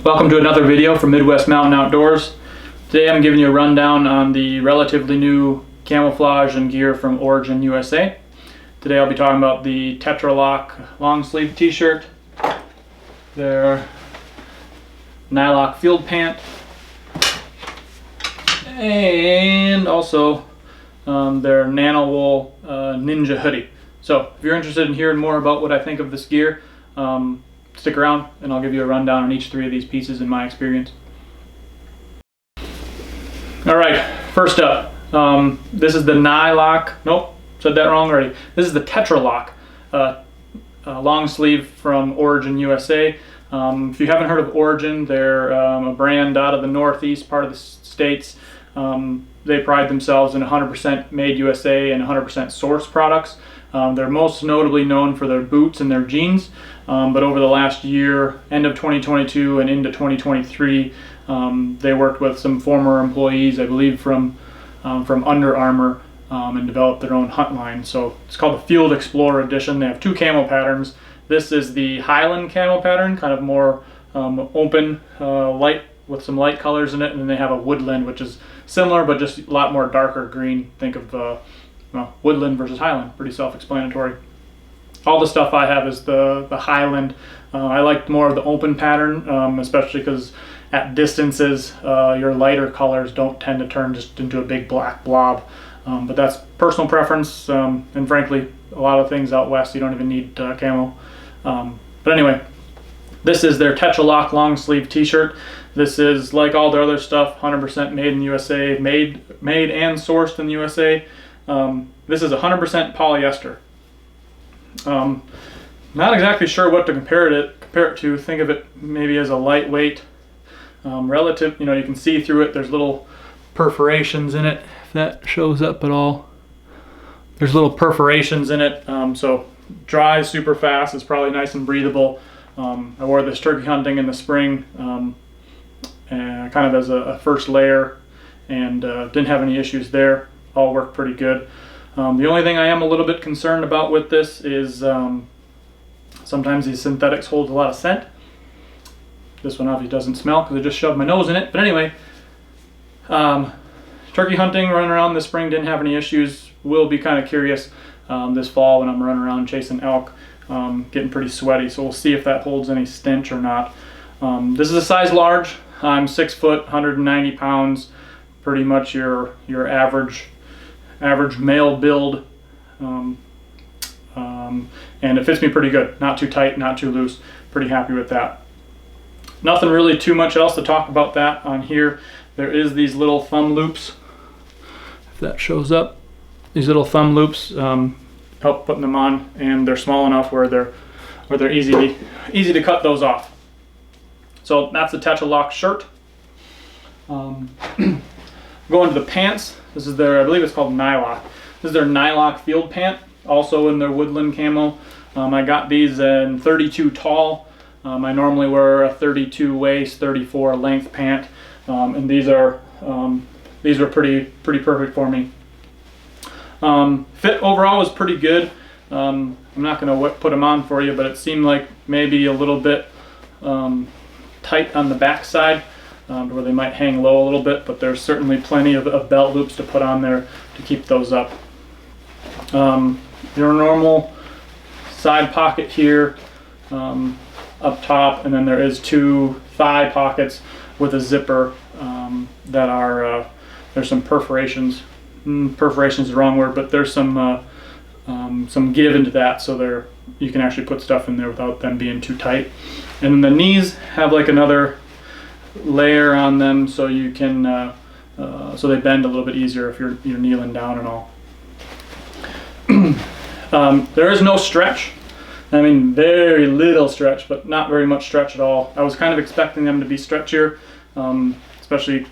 Welcome to another video from Midwest Mountain Outdoors. Today I'm giving you a rundown on the relatively new camouflage and gear from Origin USA. Today I'll be talking about the Tetraloc long sleeve t-shirt, their Nyloc field pant, and also their Nanowool Ninja Hoodie. So if you're interested in hearing more about what I think of this gear, stick around and I'll give you a rundown on each three of these pieces in my experience. Alright, first up, this is the Nyloc, nope, said that wrong already. This is the Tetraloc long sleeve from Origin USA. If you haven't heard of Origin, they're a brand out of the northeast part of the states. They pride themselves in 100% made USA and 100% sourced products. They're most notably known for their boots and their jeans, but over the last year, end of 2022 and into 2023, they worked with some former employees, I believe from Under Armour, and developed their own hunt line. So it's called the Field Explorer Edition. They have two camo patterns. This is the Highland camo pattern, kind of more open, light with some light colors in it, and then they have a Woodland, which is similar but just a lot more darker green. Think of well, Woodland versus Highland, pretty self-explanatory. All the stuff I have is the Highland. I like more of the open pattern, especially because at distances your lighter colors don't tend to turn just into a big black blob. But that's personal preference, and frankly a lot of things out west you don't even need camo. But anyway, this is their Tetraloc long sleeve t-shirt. This is, like all their other stuff, 100% made in USA, made and sourced in the USA. This is 100% polyester. Not exactly sure what to compare it to. Think of it maybe as a lightweight, relative. You know, you can see through it. There's little perforations in it. If that shows up at all, there's little perforations in it. So dries super fast. It's probably nice and breathable. I wore this turkey hunting in the spring, kind of as a first layer, and didn't have any issues there. All worked pretty good. The only thing I am a little bit concerned about with this is sometimes these synthetics hold a lot of scent. This one obviously doesn't smell because I just shoved my nose in it. But anyway, turkey hunting, running around this spring, didn't have any issues. Will be kind of curious this fall when I'm running around chasing elk, getting pretty sweaty. So we'll see if that holds any stench or not. This is a size large. I'm 6 foot, 190 pounds, pretty much your average male build, and it fits me pretty good. Not too tight, not too loose. Pretty happy with that. Nothing really too much else to talk about that on here. There is these little thumb loops. If that shows up, these little thumb loops help putting them on, and they're small enough where they're easy to cut those off. So that's the Tetraloc shirt. Going to the pants. This is their, I believe it's called Nyloc. This is their Nyloc field pant, also in their woodland camo. I got these in 32 tall. I normally wear a 32 waist, 34 length pant, and these were pretty perfect for me. Fit overall was pretty good. I'm not going to put them on for you, but it seemed like maybe a little bit tight on the back side, where they might hang low a little bit, but there's certainly plenty of belt loops to put on there to keep those up. Your normal side pocket here up top, and then there is two thigh pockets with a zipper that are there's some perforations. Perforation is the wrong word, but there's some give into that, so you can actually put stuff in there without them being too tight. And then the knees have like another layer on them, so you can so they bend a little bit easier if you're kneeling down and all. There is no stretch. I mean, very little stretch, but not very much stretch at all. I was kind of expecting them to be stretchier, especially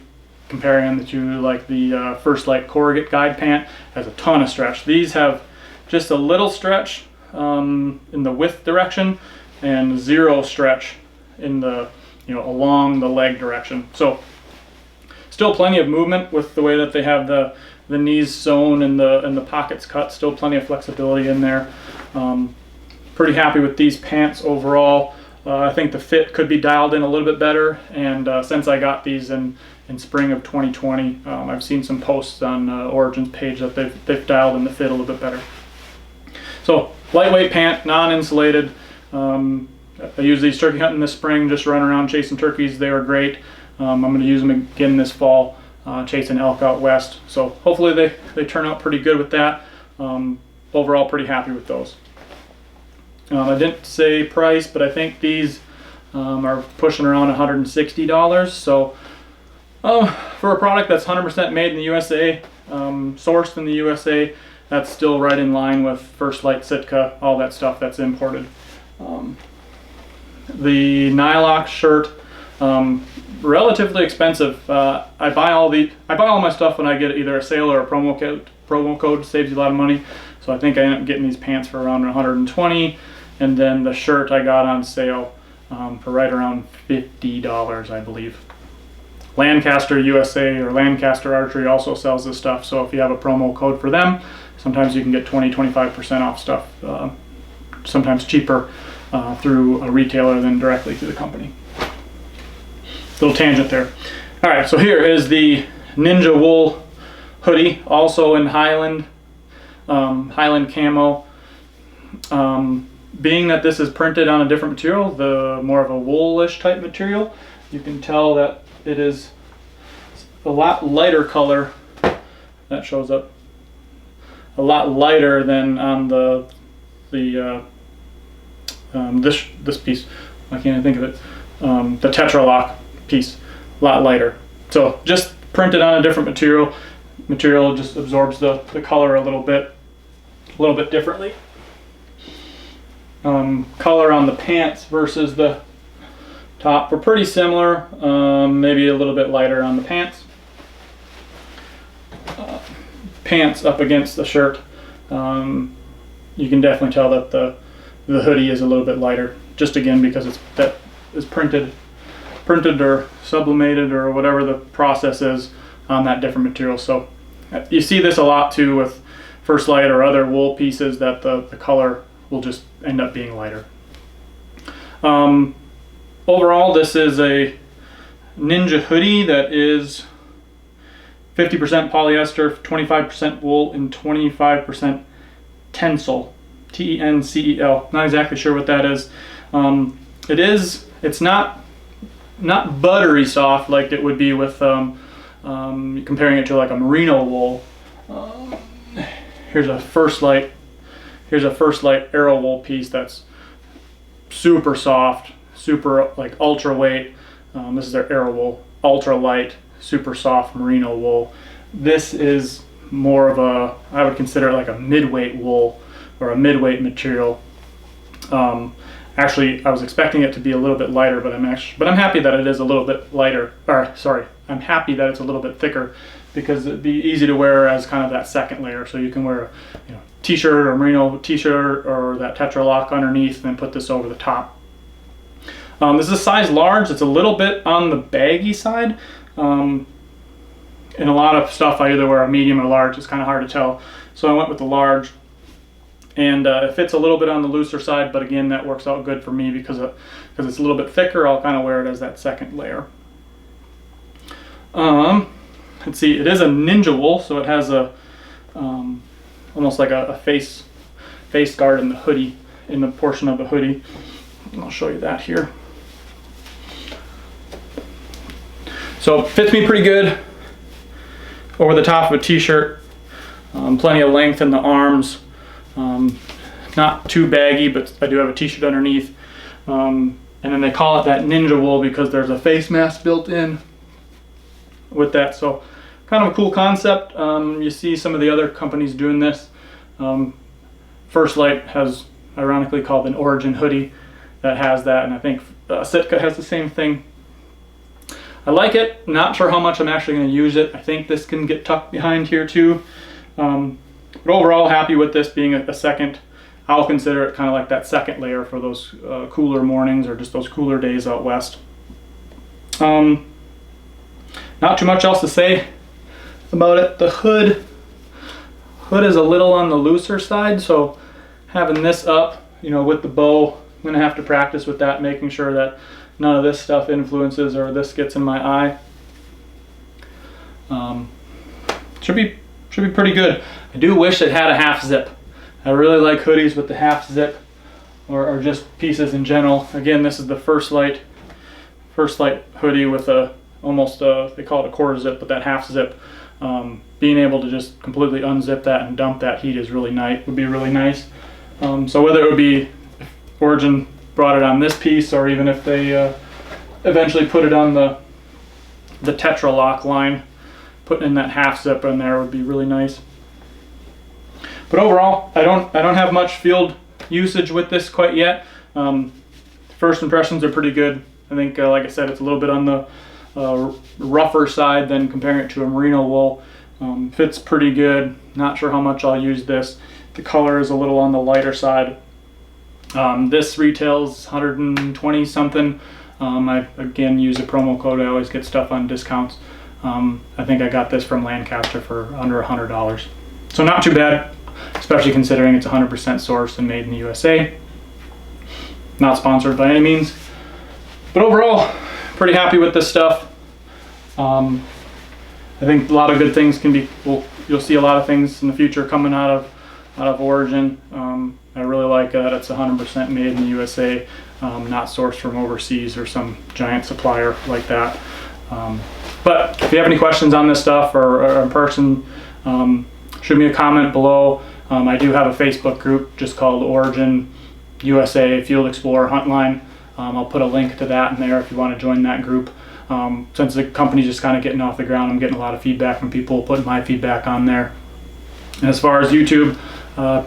comparing them to like the First Lite corrugate guide pant. Has a ton of stretch. These have just a little stretch in the width direction and zero stretch in the along the leg direction. So still plenty of movement with the way that they have the knees sewn and the pockets cut. Still plenty of flexibility in there. Pretty happy with these pants overall. I think the fit could be dialed in a little bit better, and since I got these in spring of 2020, I've seen some posts on Origin's page that they've dialed in the fit a little bit better. So lightweight pant, non-insulated. I use these turkey hunting this spring, just running around chasing turkeys. They were great. I'm going to use them again this fall, chasing elk out west. So hopefully they turn out pretty good with that. Overall, pretty happy with those. I didn't say price, but I think these are pushing around $160. So for a product that's 100% made in the USA, sourced in the USA, that's still right in line with First Lite, Sitka, all that stuff that's imported. The Nyloc shirt, relatively expensive. I buy all my stuff when I get either a sale or a promo code. Promo code saves you a lot of money. So I think I ended up getting these pants for around 120, and then the shirt I got on sale for right around $50, I believe. Lancaster USA or Lancaster Archery also sells this stuff, so if you have a promo code for them, sometimes you can get 20-25% off stuff, sometimes cheaper through a retailer than directly through the company. Little tangent there. All right, so here is the Nanowool hoodie, also in Highland camo. Being that this is printed on a different material, the more of a woolish type material, you can tell that it is a lot lighter color. That shows up a lot lighter than on this piece. I can't even think of it. The Tetraloc piece, a lot lighter. So just printed on a different material. Material just absorbs the color a little bit differently. Color on the pants versus the top were pretty similar, maybe a little bit lighter on the pants. Pants up against the shirt, you can definitely tell that the hoodie is a little bit lighter, just again because that is printed or sublimated or whatever the process is on that different material. So you see this a lot too with First Lite or other wool pieces, that the color will just end up being lighter. Overall, this is a Ninja hoodie that is 50% polyester, 25% wool, and 25% Tencel. T-E-N-C-E-L. Not exactly sure what that is. It's not buttery soft like it would be with comparing it to like a merino wool. Here's a First Lite Arrow wool piece that's super soft, super like ultra weight. This is their Arrow wool, ultra light, super soft merino wool. This is more of I would consider it like a mid-weight wool or a mid-weight material. Actually, I was expecting it to be a little bit lighter, but I'm happy that it is a little bit lighter. I'm happy that it's a little bit thicker, because it'd be easy to wear as kind of that second layer. So you can wear a t-shirt or merino t-shirt or that Tetraloc underneath, and then put this over the top. This is a size large. It's a little bit on the baggy side. In a lot of stuff, I either wear a medium or large. It's kind of hard to tell. So I went with the large. And it fits a little bit on the looser side, but again, that works out good for me because it's a little bit thicker. I'll kind of wear it as that second layer. Let's see, it is a Ninja wool, so it has a almost like a face guard in the hoodie, in the portion of the hoodie. And I'll show you that here. So it fits me pretty good over the top of a t-shirt. Plenty of length in the arms. Not too baggy, but I do have a t-shirt underneath. And then they call it that Ninja wool because there's a face mask built in with that. So kind of a cool concept. You see some of the other companies doing this. First Lite has ironically called an Origin hoodie that has that, and I think Sitka has the same thing. I like it. Not sure how much I'm actually going to use it. I think this can get tucked behind here too. But overall, happy with this being a second. I'll consider it kind of like that second layer for those cooler mornings or just those cooler days out west. Not too much else to say about it. The hood is a little on the looser side, so having this up, with the bow gonna have to practice with that, making sure that none of this stuff influences or this gets in my eye. Should be pretty good. I do wish it had a half zip. I really like hoodies with the half zip, or just pieces in general. Again, this is the First Lite hoodie with a almost they call it a quarter zip, but that half zip. Being able to just completely unzip that and dump that heat is really nice. Would be really nice. So whether it would be if Origin brought it on this piece, or even if they eventually put it on the Tetraloc line, putting in that half zip in there would be really nice. But overall, I don't have much field usage with this quite yet. First impressions are pretty good. I think, like I said, it's a little bit on the rougher side than comparing it to a merino wool. Fits pretty good. Not sure how much I'll use this. The color is a little on the lighter side. This retails 120 something. I again use a promo code. I always get stuff on discounts. I think I got this from Lancaster for under $100. So not too bad, especially considering it's 100% sourced and made in the USA. Not sponsored by any means. But overall, pretty happy with this stuff. I think a lot of good things can be, you'll see a lot of things in the future coming out of Origin. I really like that it's 100% made in the USA, not sourced from overseas or some giant supplier like that. But if you have any questions on this stuff or in person, shoot me a comment below. I do have a Facebook group just called Origin USA Field Explorer Hunt Line. I'll put a link to that in there if you want to join that group. Since the company's just kind of getting off the ground, I'm getting a lot of feedback from people, putting my feedback on there. And as far as YouTube,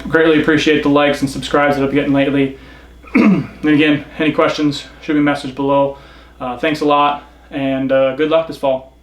greatly appreciate the likes and subscribes that I've been getting lately. And again, any questions, shoot me a message below. Thanks a lot, and good luck this fall.